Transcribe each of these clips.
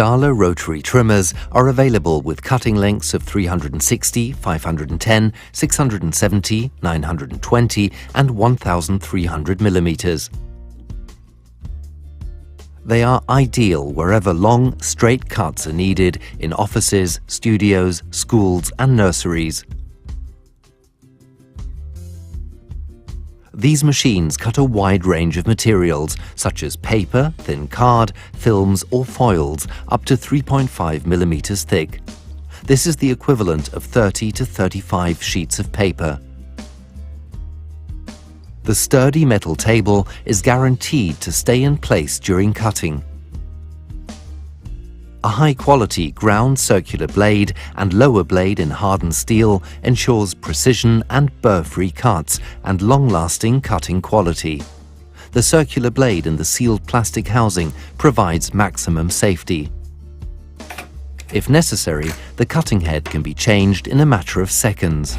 Dahle Rotary Trimmers are available with cutting lengths of 360, 510, 670, 920 and 1300 millimeters. They are ideal wherever long, straight cuts are needed in offices, studios, schools and nurseries. These machines cut a wide range of materials, such as paper, thin card, films or foils, up to 3.5 millimeters thick. This is the equivalent of 30 to 35 sheets of paper. The sturdy metal table is guaranteed to stay in place during cutting. A high-quality ground circular blade and lower blade in hardened steel ensures precision and burr-free cuts and long-lasting cutting quality. The circular blade in the sealed plastic housing provides maximum safety. If necessary, the cutting head can be changed in a matter of seconds.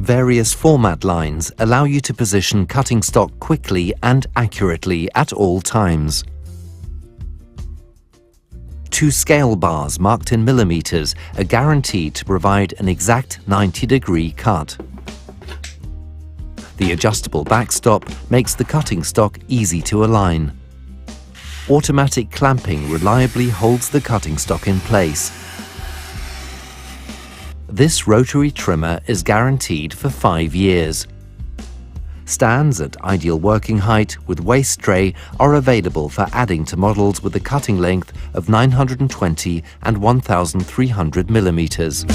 Various format lines allow you to position cutting stock quickly and accurately at all times. 2 scale bars marked in millimeters are guaranteed to provide an exact 90-degree cut. The adjustable backstop makes the cutting stock easy to align. Automatic clamping reliably holds the cutting stock in place. This rotary trimmer is guaranteed for 5 years. Stands at ideal working height with waist tray are available for adding to models with a cutting length of 920 and 1300 millimeters.